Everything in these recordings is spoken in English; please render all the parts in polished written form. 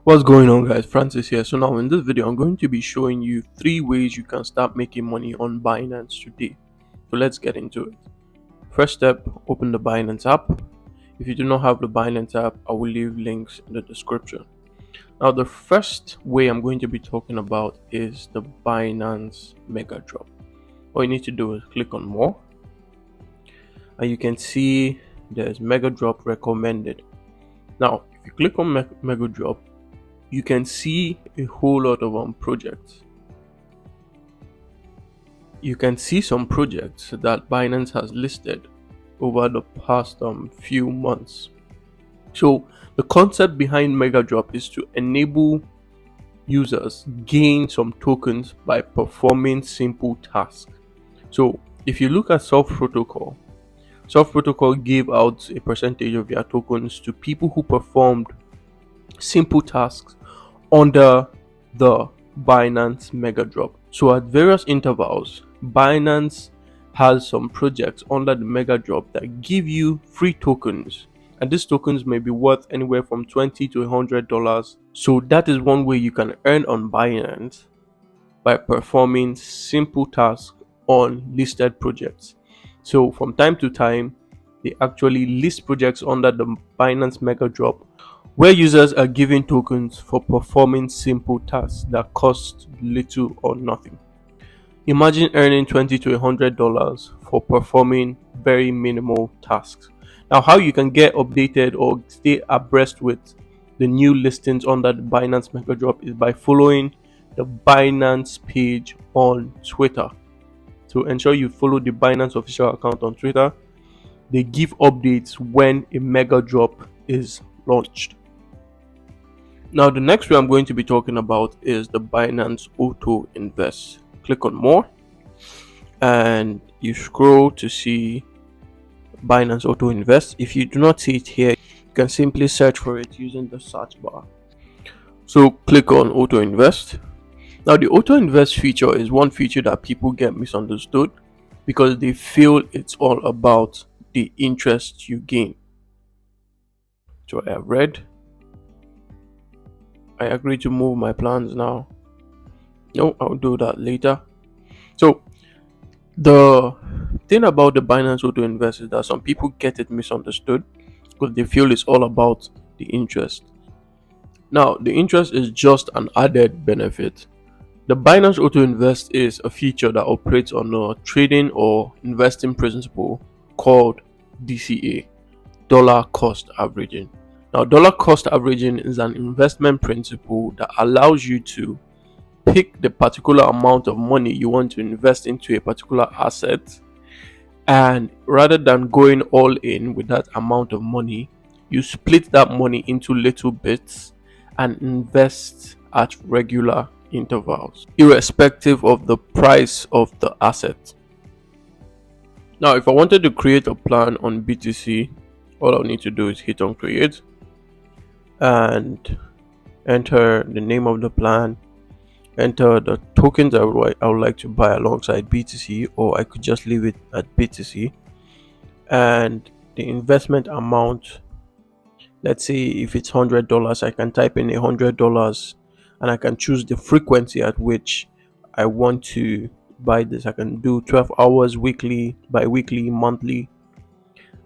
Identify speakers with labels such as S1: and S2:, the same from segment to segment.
S1: What's going on, guys? Francis here. So now in this video I'm going to be showing you 3 ways you can start making money on Binance today. So let's get into it. First step, open the Binance app. If you do not have the Binance app, I will leave links in the description. Now the first way I'm going to be talking about is the Binance Megadrop. All you need to do is click on more, and you can see there's Megadrop recommended. Now if you click on Megadrop, you can see a whole lot of projects. You can see some projects that Binance has listed over the past few months. So the concept behind Megadrop is to enable users gain some tokens by performing simple tasks. So if you look at Soft Protocol gave out a percentage of their tokens to people who performed simple tasks under the Binance Megadrop. So at various intervals, Binance has some projects under the Megadrop that give you free tokens, and these tokens may be worth anywhere from $20 to $100. So that is one way you can earn on Binance, by performing simple tasks on listed projects. So from time to time, they actually list projects under the Binance Megadrop where users are given tokens for performing simple tasks that cost little or nothing. Imagine earning $20 to $100 for performing very minimal tasks. Now, how you can get updated or stay abreast with the new listings under the Binance Megadrop is by following the Binance page on Twitter. So ensure you follow the Binance official account on Twitter. They give updates when a Megadrop is launched. Now the next way I'm going to be talking about is the Binance Auto-invest. Click on more and you scroll to see Binance Auto-invest. If you do not see it here, you can simply search for it using the search bar. So click on Auto-invest. Now the Auto-invest feature is one feature that people get misunderstood because they feel it's all about the interest you gain. So I have read. I agree to move my plans now. No, I'll do that later. So the thing about the Binance Auto-invest is that some people get it misunderstood because they feel it's all about the interest. Now the interest is just an added benefit. The Binance Auto-invest is a feature that operates on a trading or investing principle called DCA, dollar cost averaging. Now dollar cost averaging is an investment principle that allows you to pick the particular amount of money you want to invest into a particular asset, and rather than going all in with that amount of money, you split that money into little bits and invest at regular intervals, irrespective of the price of the asset. Now if I wanted to create a plan on BTC, all I'll need to do is hit on create and enter the name of the plan, enter the tokens I would like to buy alongside BTC, or I could just leave it at BTC, and the investment amount. Let's say if it's $100, I can type in $100 and I can choose the frequency at which I want to buy this. I can do 12 hours, weekly, bi-weekly, monthly,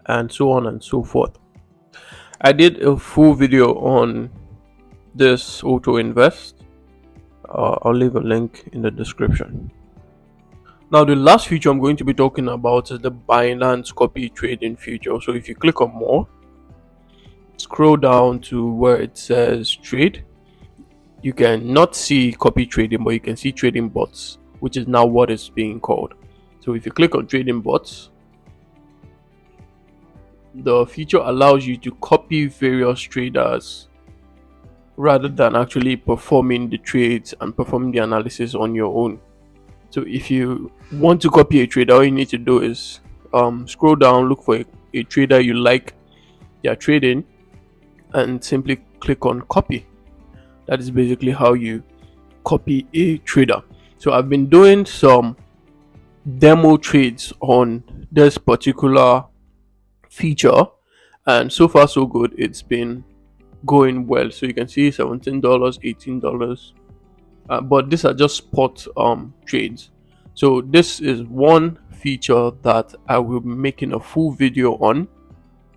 S1: and so on and so forth. I did a full video on this auto invest. I'll leave a link in the description. Now the last feature I'm going to be talking about is the Binance copy trading feature. So if you click on more, scroll down to where it says trade, you can not see copy trading, but you can see trading bots, which is now what it's being called. So if you click on trading bots, the feature allows you to copy various traders rather than actually performing the trades and performing the analysis on your own. So if you want to copy a trader, all you need to do is scroll down, look for a trader you like their trading, and simply click on copy. That is basically how you copy a trader. So I've been doing some demo trades on this particular feature, and so far so good. It's been going well. So you can see $17, $18. But these are just spot trades. So this is one feature that I will be making a full video on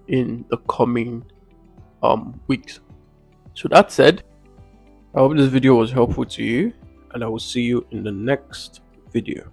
S1: in the coming weeks. So that said, I hope this video was helpful to you, and I will see you in the next video.